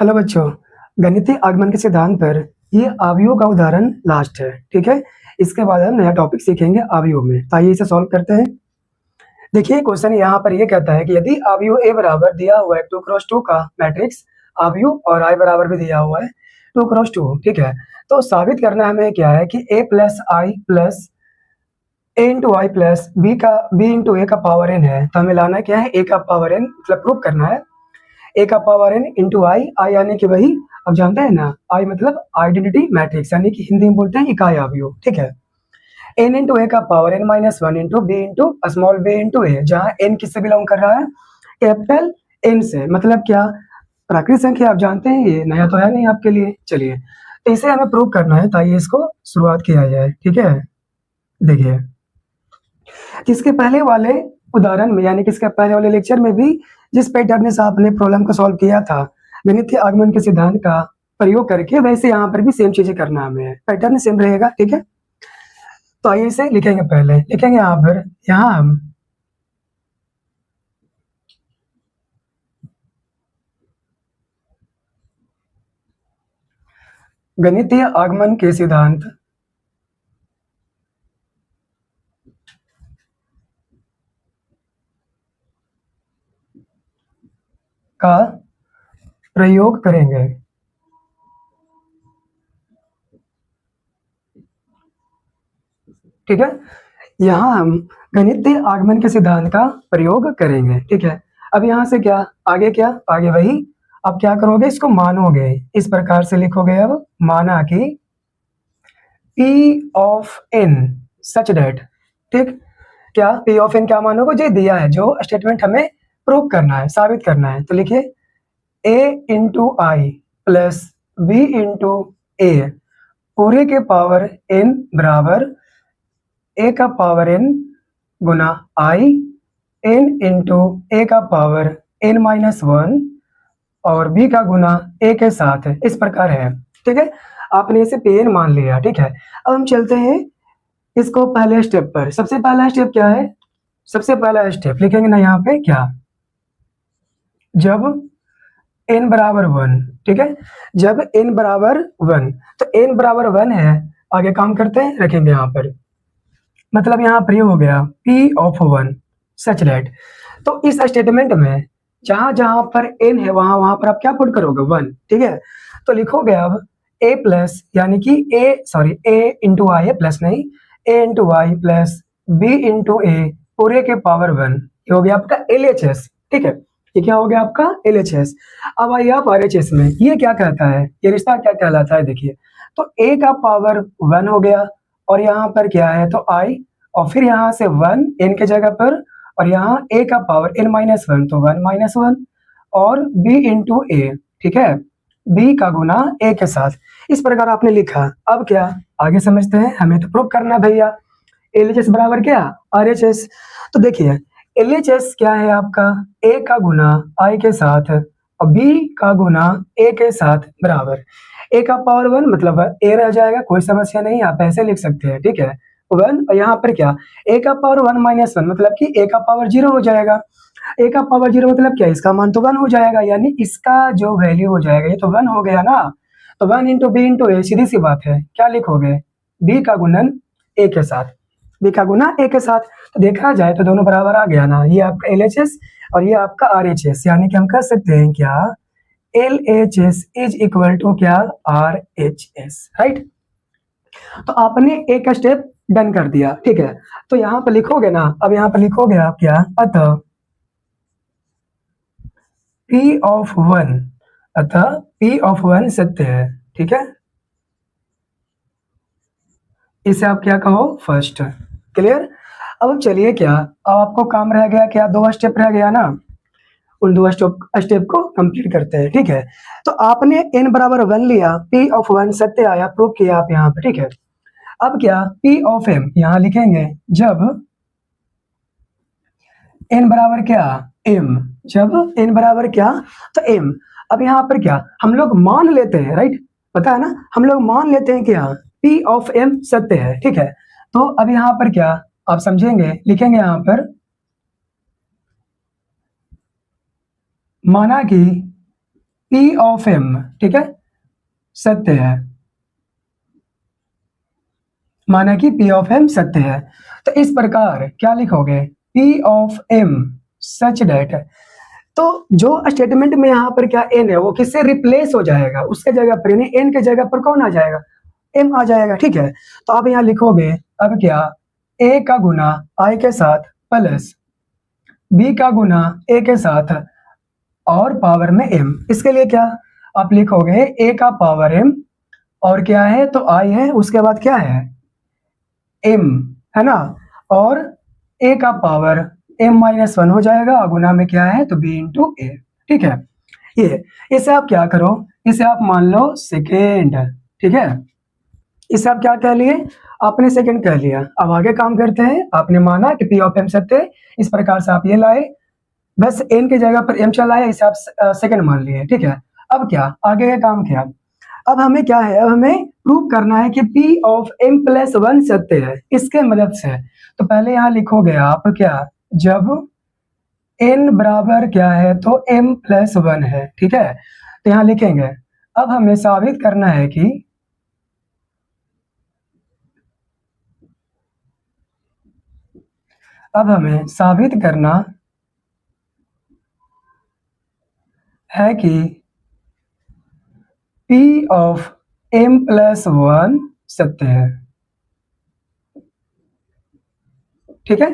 Hello बच्चों, गणितीय आगमन के सिद्धांत पर ये अवयव का उदाहरण लास्ट है। ठीक है, इसके बाद हम नया टॉपिक सीखेंगे अवयव में। तो आइए इसे सॉल्व करते हैं। देखिए क्वेश्चन यहाँ पर ये कहता है कि यदि अवयव ए बराबर दिया हुआ है 2x2 का मैट्रिक्स अवयव और आई बराबर भी दिया हुआ है 2x2। ठीक है, तो साबित करना हमें क्या है कि a plus I plus A into I plus B का b इंटू ए का पावर n है। तो हमें लाना क्या है, a का पावर n मतलब प्रूव करना है ए का पावर n इंटू आई, आई यानी कि वही अब जानते हैं ना, आई मतलब आइडेंटिटी मैट्रिक्स यानी कि हिंदी में बोलते हैं इकाई अवयव। ठीक है, n इंटू ए का power n minus one into B into small B into A, जहाँ n किससे बिलोंग कर रहा है, कैपिटल n से। मतलब क्या, प्राकृतिक संख्या आप जानते हैं, ये नया तो है नहीं आपके लिए। चलिए तो इसे हमें प्रूव करना है, तो आइए इसको शुरुआत किया जाए। ठीक है, देखिए इसके पहले वाले उदाहरण में यानी कि इसके पहले वाले लेक्चर में भी जिस पैटर्न से आपने प्रॉब्लम को सॉल्व किया था गणितीय आगमन के सिद्धांत का प्रयोग करके, वैसे यहाँ पर भी सेम चीजें करना हमें, पैटर्न सेम रहेगा। ठीक है, तो आइए इसे लिखेंगे। पहले लिखेंगे यहाँ पर, यहाँ हम गणितीय आगमन के सिद्धांत का प्रयोग करेंगे। ठीक है, यहाँ हम गणितीय आगमन के सिद्धांत का प्रयोग करेंगे। ठीक है, अब यहाँ से क्या आगे, क्या आगे वही, अब क्या करोगे, इसको मानोगे, इस प्रकार से लिखोगे। अब माना कि P of n such that, ठीक, क्या P ऑफ n क्या मानोगे, जो दिया है, जो स्टेटमेंट हमें प्रूव करना है, साबित करना है। तो लिखिए a into I plus B into A पूरे के पावर n बराबर a का पावर n गुना आई n इंटू ए का पावर n माइनस वन और b का गुना a के साथ है, इस प्रकार है। ठीक है, आपने इसे pn मान लिया। ठीक है, अब हम चलते हैं इसको पहले स्टेप पर। सबसे पहला स्टेप क्या है, सबसे पहला स्टेप लिखेंगे ना यहाँ पे, क्या, जब n बराबर वन। ठीक है, जब n बराबर वन, तो n बराबर वन है, आगे काम करते हैं, रखेंगे यहाँ पर। मतलब यहाँ पर ये हो गया P of one such that, तो इस स्टेटमेंट में जहां जहां पर n है वहां वहां पर आप क्या पुट करोगे, वन। ठीक है, तो लिखोगे अब a प्लस यानी कि a इंटू आई है, प्लस नहीं, a into Y plus b into A पूरे के पावर वन। ये हो गया आपका LHS। ठीक है, ये क्या हो गया आपका LHS। अब आइए आप RHS में, ये क्या कहता है, ये रिश्ता क्या कहलाता है, देखिए। तो a का पावर वन हो गया और यहाँ पर क्या है, तो i, और फिर यहाँ से वन n के जगह पर, और यहाँ a का पावर n माइनस वन, तो वन माइनस वन और b इंटू ए। ठीक है, b का गुना a के साथ, इस प्रकार आपने लिखा। अब क्या आगे समझते हैं, हमें तो प्रूव करना है भैया। LHS बराबर क्या, RHS। तो देखिए LHS क्या है आपका, a का गुना i के साथ और b का गुना a के साथ बराबर a का पावर वन, मतलब a रह जाएगा, कोई समस्या नहीं, आप ऐसे लिख सकते हैं। ठीक है, वन, और यहाँ पर क्या, a का पावर वन माइनस वन, मतलब कि a का पावर जीरो हो जाएगा। a का पावर जीरो मतलब क्या, इसका मान तो वन हो जाएगा, यानी इसका जो वैल्यू हो जाएगा ये तो वन हो गया ना। तो वन इंटू बी इंटू ए, सीधी सी बात है, क्या लिखोगे, b का गुणन a के साथ, b का गुना a के साथ। तो देखा जाए तो दोनों बराबर आ गया ना, ये आपका LHS और ये आपका RHS, यानी कि हम कह सकते हैं क्या, LHS इज इक्वल टू क्या, RHS, राइट। तो आपने एक स्टेप डन कर दिया। ठीक है, तो यहाँ पर लिखोगे ना, अब यहाँ पर लिखोगे आप क्या, अतः P ऑफ वन, अतः P ऑफ वन सत्य है। ठीक है, इसे आप क्या कहो, फर्स्ट। क्लियर। अब चलिए क्या, अब आपको काम रह गया क्या, दो स्टेप रह गया ना, उन दो स्टेप को कंप्लीट करते हैं। ठीक है, तो आपने n बराबर वन लिया, P ऑफ वन सत्य आया, प्रूव किया आप यहाँ पे। ठीक है, अब क्या, P ऑफ m यहाँ लिखेंगे, जब n बराबर क्या, m, जब n बराबर क्या, तो m। अब यहाँ पर क्या, हम लोग मान लेते हैं, राइट, पता है ना, हम लोग मान लेते हैं क्या, P ऑफ m सत्य है। ठीक है, तो अब यहाँ पर क्या आप समझेंगे, लिखेंगे यहाँ पर, माना कि पी ऑफ एम, ठीक है, सत्य है, माना कि पी ऑफ एम सत्य है। तो इस प्रकार क्या लिखोगे, P of M such that. तो जो स्टेटमेंट में यहाँ पर क्या एन है वो किससे रिप्लेस हो जाएगा, उसके जगह पर, यानी एन के जगह पर कौन आ जाएगा, एम आ जाएगा, ठीक है। तो आप यहाँ लिखोगे अब क्या, ए का गुना आई के साथ प्लस बी का गुना ए के साथ और पावर में एम। इसके लिए क्या आप लिखोगे, ए का पावर एम और क्या है तो आई है, उसके बाद क्या है एम, है ना, और ए का पावर एम माइनस वन हो जाएगा, गुना में क्या है तो बी इंटू ए, ठीक है। ये इसे आप क्या करो, इसे आप मान लो सेकेंड, ठीक है। इसे आप क्या कह लिए, आपने सेकंड कह लिया। अब आगे काम करते हैं, आपने माना कि पी ऑफ एम सत्य है, इस प्रकार से आप ये लाए, बस एन की जगह पर एम चलाया, इसे आप सेकंड मान लिए, ठीक है। अब क्या आगे का काम किया, अब हमें क्या है, अब हमें प्रूव करना है कि P of M plus one सत्य है, इसके मदद से। तो पहले यहाँ लिखोगे आप क्या, जब एन बराबर क्या है तो एम प्लस वन है, ठीक है। तो यहाँ लिखेंगे अब हमें साबित करना है कि अब हमें साबित करना है कि P of m plus one सत्य है, ठीक है।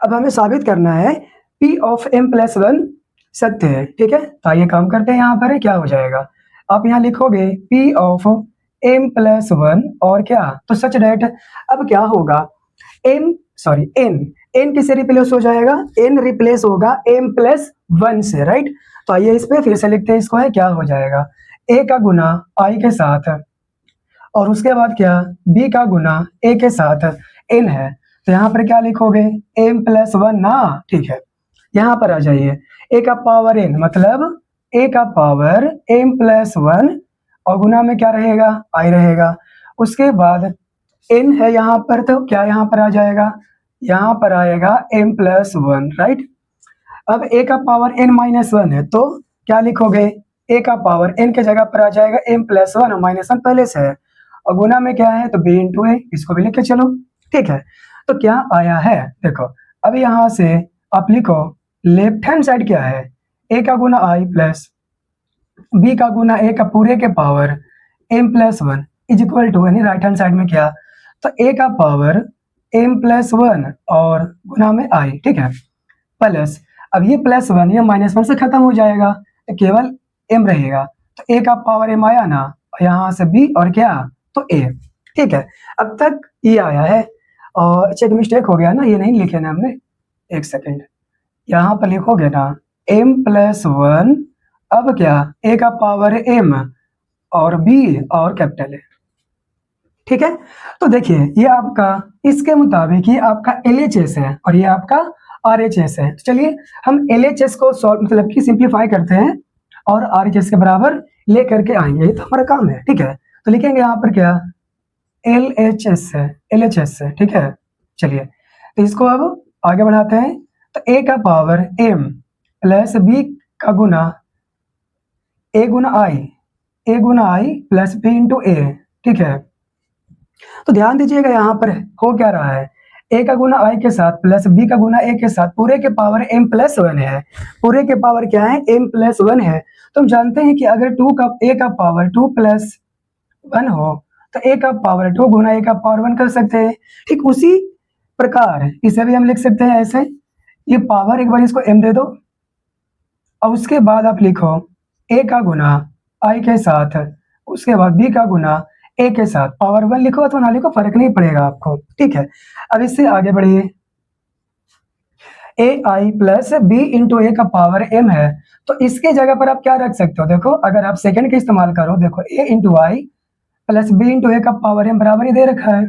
अब हमें साबित करना है P of m plus one सत्य है, ठीक है। तो आइए काम करते हैं, यहाँ पर क्या हो जाएगा, आप यहाँ लिखोगे P of m plus one और क्या तो सच डेट। अब क्या होगा, n किससे रिप्लेस हो जाएगा, n रिप्लेस होगा m प्लस वन से, राइट। तो आइए इस पे फिर से लिखते हैं, इसको है क्या हो जाएगा, a का गुना i के साथ और उसके बाद क्या b का गुना a के साथ n है। तो यहाँ पर क्या लिखोगे m प्लस वन ना, ठीक है। यहाँ पर आ जाइए, a का पावर n मतलब a का पावर m प्लस वन और गुना में क्या रहेगा i रहेगा। उसके बाद n है यहाँ पर, तो क्या यहाँ पर आ जाएगा, यहाँ पर आएगा m प्लस वन, राइट। अब a का पावर n माइनस वन है, तो क्या लिखोगे, a का पावर n के जगह पर आ जाएगा m प्लस वन और माइनस वन पहले से है, और गुना में क्या है तो b इंटू ए, इसको भी लिख के चलो, ठीक है। तो क्या आया है देखो, अब यहाँ से आप लिखो लेफ्ट हैंड साइड क्या है, a का गुना i प्लस b का गुना a का पूरे के power m plus one is equal to, यानी राइट हैंड साइड में क्या, तो a का पावर m प्लस वन और गुना में i, ठीक है, प्लस अब ये प्लस वन ये माइनस वन से खत्म हो जाएगा, तो केवल m रहेगा, तो a का पावर m आया ना, यहाँ से b और क्या तो a, ठीक है। अब तक ये आया है, और चेक मिस्टेक हो गया ना, ये नहीं लिखे ना हमने, एक सेकेंड, यहाँ पर लिखोगे ना m प्लस वन, अब क्या a का पावर m और b और कैपिटल है, ठीक है। तो देखिए ये आपका इसके मुताबिक ये आपका LHS है और ये आपका RHS है। तो चलिए हम LHS को सॉल्व मतलब कि सिंप्लीफाई करते हैं और RHS के बराबर ले करके आएंगे, ये तो हमारा काम है, ठीक है। तो लिखेंगे यहाँ पर क्या LHS है, ठीक है। चलिए तो इसको अब आगे बढ़ाते हैं, तो a का पावर m प्लस b का गुना a गुना i plus b into A, ठीक है। तो ध्यान दीजिएगा यहाँ पर हो क्या रहा है, a का गुना i के साथ प्लस b का गुना a के साथ पूरे के पावर m प्लस वन है, पूरे के पावर क्या है m प्लस वन है। तो हम जानते हैं कि अगर a का पावर टू प्लस वन हो तो a का पावर टू गुना a का पावर वन कर सकते हैं, ठीक उसी प्रकार इसे भी हम लिख सकते हैं ऐसे, ये पावर एक बार इसको m दे दो और उसके बाद आप लिखो a का गुना i के साथ, उसके बाद b का गुना a के साथ, पावर वन लिखो अथवा ना लिखो फर्क नहीं पड़ेगा आपको, ठीक है। अब इससे आगे बढ़िए, ए आई प्लस बी इंटू ए का पावर m है, तो इसके जगह पर आप क्या रख सकते हो, देखो अगर आप सेकंड का इस्तेमाल करो, देखो a into I plus B into A का पावर m बराबर ही दे रखा है,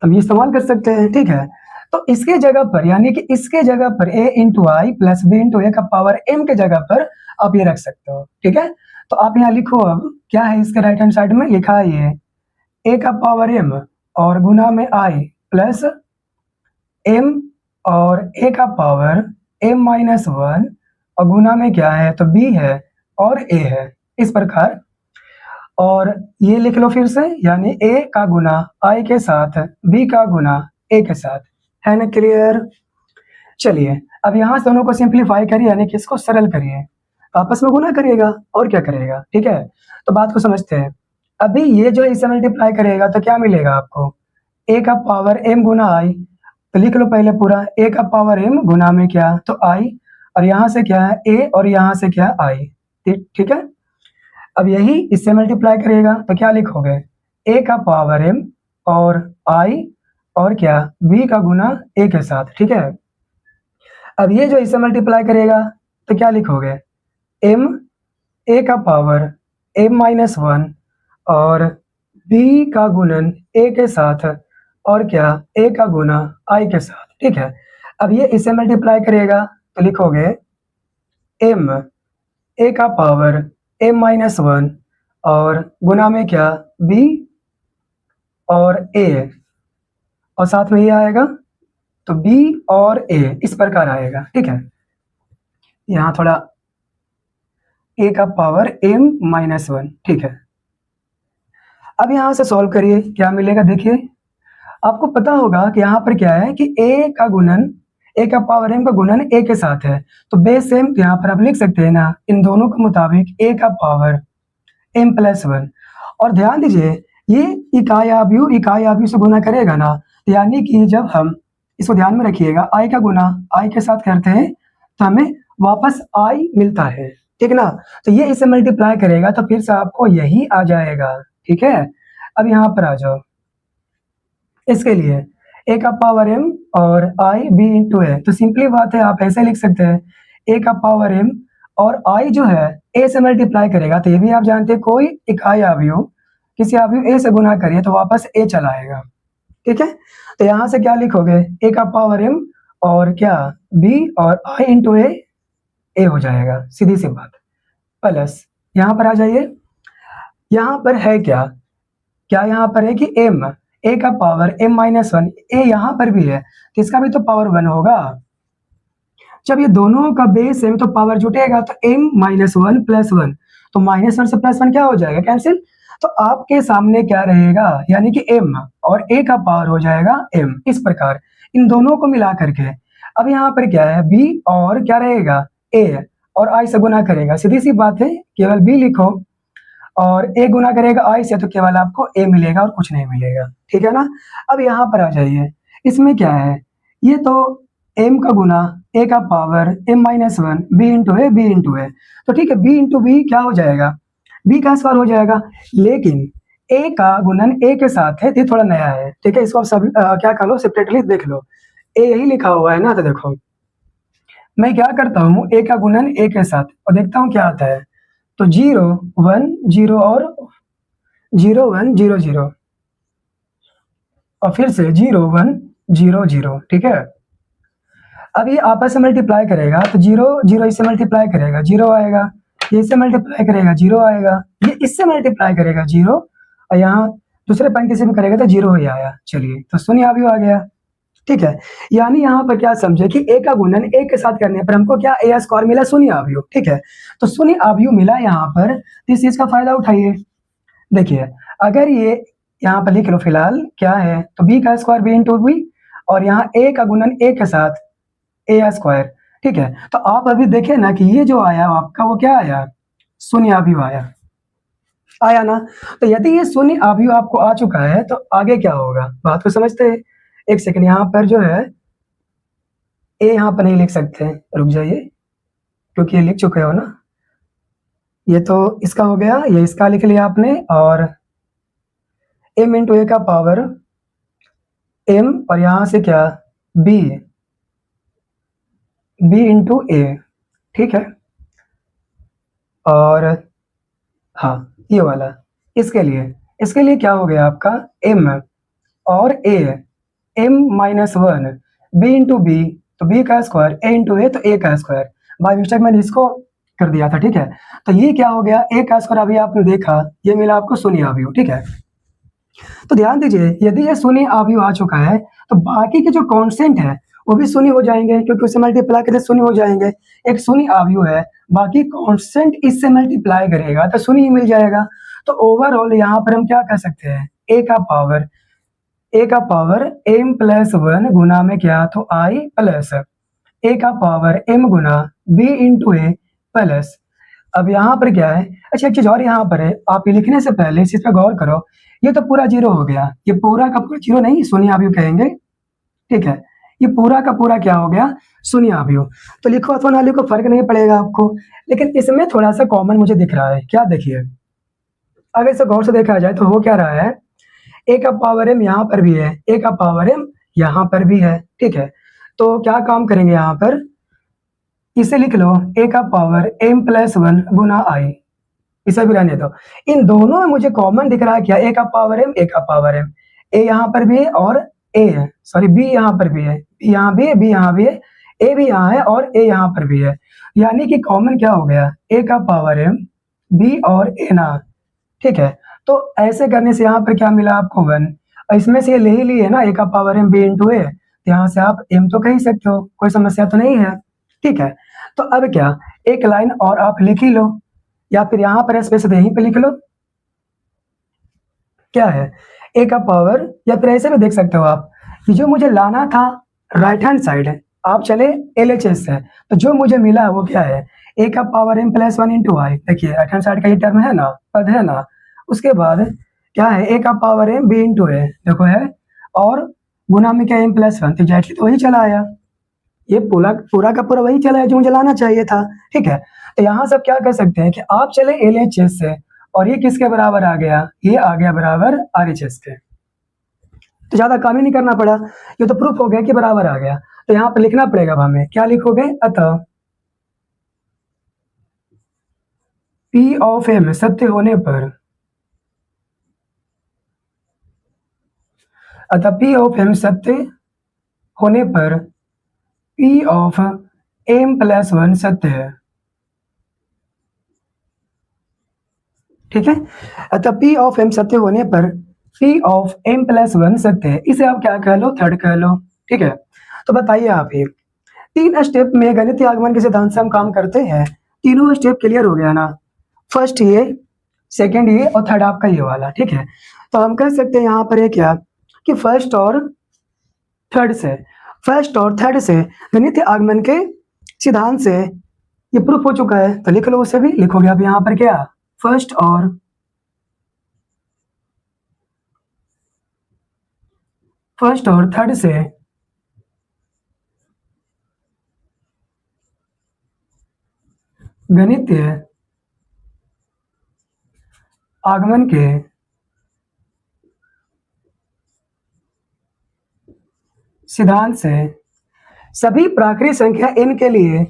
हम ये इस्तेमाल कर सकते हैं, ठीक है। तो इसके जगह पर यानी कि इसके जगह पर a into I plus B into A का पावर m के जगह पर आप ये रख सकते हो, ठीक है। तो आप यहाँ लिखो, अब क्या है इसके राइट हैंड साइड में लिखा है ये a का पावर m और गुना में i प्लस m और a का पावर m माइनस वन और गुना में क्या है तो b है और a है, इस प्रकार। और ये लिख लो फिर से, यानी a का गुना i के साथ b का गुना a के साथ, है ना क्लियर। चलिए अब यहाँ दोनों को सिंप्लीफाई करिए, यानी कि इसको सरल करिए, आपस में गुना करिएगा और क्या करेगा, ठीक है। तो बात को समझते हैं। अभी ये जो इससे मल्टीप्लाई करेगा तो क्या मिलेगा आपको, a का पावर m गुना i, तो लिख लो पहले पूरा, a का पावर m गुना में क्या तो i, और यहाँ से क्या है a और यहाँ से क्या i, ठीक है। अब यही इससे मल्टीप्लाई करेगा तो क्या लिखोगे, a का पावर m और i और क्या b का गुना a के साथ, ठीक है। अब ये जो इससे मल्टीप्लाई करेगा तो क्या लिखोगे, m a का पावर m माइनस 1 और b का गुणन a के साथ और क्या a का गुना i के साथ, ठीक है। अब ये इससे मल्टीप्लाई करेगा तो लिखोगे m a का पावर m माइनस 1 और गुना में क्या b और a, और साथ में ये आएगा तो b और a इस प्रकार आएगा, ठीक है। यहाँ थोड़ा a का पावर m माइनस 1, ठीक है। अब यहाँ से सॉल्व करिए, क्या मिलेगा देखिए। आपको पता होगा कि यहाँ पर क्या है कि a का गुणन a का पावर m का गुणन a के साथ है, तो बेस सेम, तो यहाँ पर आप लिख सकते हैं ना इन दोनों के मुताबिक a का पावर m प्लस 1। और ध्यान दीजिए ये इकाई अवयव से गुना करेगा ना, यानी कि जब हम इसको ध्यान में रखिएगा i का गुना i के साथ करते हैं तो हमें वापस i मिलता है, ठीक ना। तो ये इसे मल्टीप्लाई करेगा तो फिर से आपको यही आ जाएगा, ठीक है। अब यहाँ पर आ जाओ, इसके लिए a का पावर m और i b इंटू a, तो सिंपली बात है आप ऐसे लिख सकते हैं a का पावर m और i जो है a से मल्टीप्लाई करेगा, तो ये भी आप जानते हैं कोई इकाई अवयव किसी अवयव a से गुना करिए तो वापस a चला आएगा, ठीक है। तो यहाँ से क्या लिखोगे, a का पावर m और क्या b और i इंटू a हो जाएगा, सीधी सी बात। प्लस यहाँ पर आ जाइए, यहाँ पर है क्या क्या यहाँ पर है कि m, a का पावर m माइनस 1, a यहाँ पर भी है तो इसका भी तो पावर 1 होगा। जब ये दोनों का बेस है तो पावर जुटेगा, तो m माइनस 1 प्लस 1, तो माइनस 1 से प्लस 1 क्या हो जाएगा कैंसिल, तो आपके सामने क्या रहेगा, यानी कि m और a का पावर हो जाएगा m, इस प्रकार इन दोनों को मिला करके। अब यहाँ पर क्या है b और क्या रहेगा a और i से गुना करेगा, सीधी सी बात है केवल b लिखो, और a गुना करेगा i से तो केवल आपको a मिलेगा और कुछ नहीं मिलेगा, ठीक है ना। अब यहाँ पर आ जाइए, इसमें क्या है, ये तो m का गुना a का power m minus 1 b into a, तो ठीक है b इंटू b क्या हो जाएगा, b का स्क्वायर हो जाएगा। लेकिन a का गुणन a के साथ है, ये थोड़ा नया है, ठीक है। इसको आप सब क्या कर लो सेपरेटली देख लो, a यही लिखा हुआ है ना, तो देखो मैं क्या करता हूँ a का गुणन a के साथ और देखता हूँ क्या आता है, तो 0 1 0 और 0 1 0 0 और फिर से 0 1 0 0, ठीक है। अब ये आपस में मल्टीप्लाई करेगा तो 0 0 इससे मल्टीप्लाई करेगा 0 आएगा, ये इससे मल्टीप्लाई करेगा 0 आएगा, ये इससे मल्टीप्लाई करेगा 0, और यहाँ दूसरे पंक्ति से भी करेगा तो 0 ही आया। चलिए तो शून्य अवयव आ गया, ठीक है। यानी यहाँ पर क्या समझे कि a का गुणन a के साथ करने पर हमको क्या a स्क्वायर मिला, शून्य अवयव, ठीक है। तो शून्य अवयव मिला यहाँ पर, इस चीज का फायदा उठाइए। देखिए अगर ये यहाँ पर लिख लो फिलहाल क्या है, तो b का स्क्वायर b इंटू बी, और यहाँ a का गुणन a के साथ a स्क्वायर, ठीक है। तो आप अभी देखें ना कि ये जो आया आपका वो क्या आया, शून्य अवयव आया ना। तो यदि ये शून्य अवयव आपको आ चुका है तो आगे क्या होगा, बात को समझते हैं। एक सेकंड, यहाँ पर जो है a यहाँ पर नहीं लिख सकते हैं, रुक जाइए, क्योंकि ये लिख चुके हो ना, ये तो इसका हो गया, ये इसका लिख लिया आपने, और m इंटू a का पावर m और यहाँ से क्या b इंटू a, ठीक है। और हाँ ये वाला, इसके लिए क्या हो गया आपका m और a, m minus 1 b into B, तो b का स्क्वायर a इंटू a, तो a का स्क्वायर, बाय मिस्टेक मैंने इसको कर दिया था, ठीक है। तो ये क्या हो गया a का स्क्वायर, अभी आपने देखा ये मिला आपको शून्य अवयव, ठीक है। तो ध्यान दीजिए यदि ये शून्य अवयव आ चुका है तो बाकी के जो कांस्टेंट है वो भी शून्य हो जाएंगे, क्योंकि उससे मल्टीप्लाई करके शून्य हो जाएंगे। एक शून्य अवयव है, बाकी कांस्टेंट इससे मल्टीप्लाई करेगा तो शून्य ही मिल जाएगा। तो ओवरऑल यहाँ पर हम क्या कर सकते हैं, ए का पावर m प्लस 1 गुना में क्या, तो i प्लस ए का पावर m गुना b इंटू ए प्लस। अब यहाँ पर क्या है, अच्छा एक चीज और यहाँ पर है, आप ये लिखने से पहले इस चीज पर गौर करो, ये तो पूरा जीरो हो गया, ये पूरा का पूरा जीरो नहीं, शून्य अवयव कहेंगे, ठीक है। ये पूरा का पूरा क्या हो गया, शून्य अवयव। तो लिखो अथवा ना लिखो फर्क नहीं पड़ेगा आपको, लेकिन इसमें थोड़ा सा कॉमन मुझे दिख रहा है। क्या देखिए, अगर इसे गौर से देखा जाए तो हो क्या रहा है, ए का पावर m यहाँ पर भी है, ए का पावर m यहाँ पर भी है, ठीक है। तो क्या काम करेंगे यहाँ पर, इसे लिख लो ए का power m plus 1 Guna i, इसे भी रहने दो। इन दोनों में मुझे कॉमन दिख रहा है क्या, ए का पावर m, ए का पावर m, ए यहाँ पर भी है और ए है, सॉरी बी यहाँ पर भी है, बी यहाँ भी है, बी यहाँ भी है, ए भी यहाँ है और ए यहाँ पर भी है, यानी कि कॉमन क्या हो गया, ए का पावर m, बी और ए ना, ठीक है। तो ऐसे करने से यहाँ पर क्या मिला आपको 1, इसमें से ये ले ही लिए ना, ए का पावर m b इंटू ए, यहाँ से आप m तो कह ही सकते हो, कोई समस्या तो नहीं है, ठीक है। तो अब क्या, एक लाइन और आप लिख ही लो, या फिर यहाँ पर स्पेस यहीं पे लिख लो, क्या है, ए का पावर, या फिर ऐसे भी देख सकते हो आप, ये जो मुझे लाना था राइट हैंड साइड है, आप चले LHS से, तो जो मुझे मिला वो क्या है, ए का पावर m प्लस 1 इंटू आई, देखिए राइट हैंड साइड का ये टर्म है ना, पद है ना, उसके बाद क्या है, ए का पावर m b इंटू ए, देखो है, और गुना में क्या m प्लस 1, तो एग्जैक्टली तो वही चला आया, ये पूरा का पूरा वही चला है जो मुझे लाना चाहिए था, ठीक है। तो यहाँ सब क्या कर सकते हैं कि आप चले LHS से, और ये किसके बराबर आ गया, ये आ गया बराबर RHS के, तो ज्यादा काम ही नहीं करना पड़ा, ये तो प्रूफ हो गया कि बराबर आ गया। तो यहाँ पर लिखना पड़ेगा अब हमें, क्या लिखोगे, अतः P ऑफ M सत्य होने पर, अतः P ऑफ M सत्य होने पर P ऑफ M प्लस 1 सत्य है, ठीक है। अतः P ऑफ M सत्य होने पर P ऑफ M प्लस 1 सत्य है, इसे आप क्या कह लो, थर्ड कह लो, ठीक है। तो बताइए आप, ये 3 स्टेप में गणितीय आगमन के सिद्धांत से हम काम करते हैं, तीनों स्टेप क्लियर हो गया ना, फर्स्ट ये, सेकंड ये और थर्ड आपका ये वाला, ठीक है। तो हम कह सकते हैं यहाँ पर ये क्या, कि फर्स्ट और थर्ड से गणितीय आगमन के सिद्धांत से ये प्रूफ हो चुका है, तो लिख लो, उसे भी लिखोगे अब यहाँ पर क्या, फर्स्ट और थर्ड से गणितीय आगमन के सिद्धांत से सभी प्राकृतिक संख्या n के लिए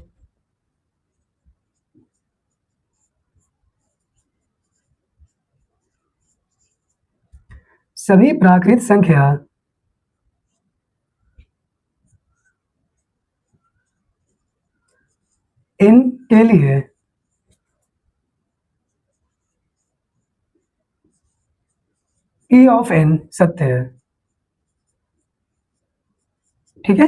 सभी प्राकृतिक संख्या n के लिए P ऑफ n सत्य है, ठीक है।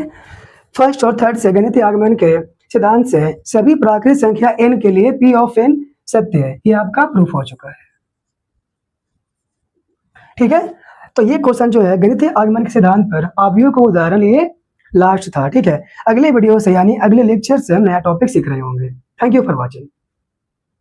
फर्स्ट और थर्ड से गणितीय आगमन के सिद्धांत से सभी प्राकृतिक संख्या n के लिए P ऑफ n सत्य है, ये आपका प्रूफ हो चुका है, ठीक है। तो ये क्वेश्चन जो है गणितीय आगमन के सिद्धांत पर अवयव का उदाहरण ये लास्ट था, ठीक है। अगले वीडियो से यानी अगले लेक्चर से हम नया टॉपिक सीख रहे होंगे। Thank you for watching.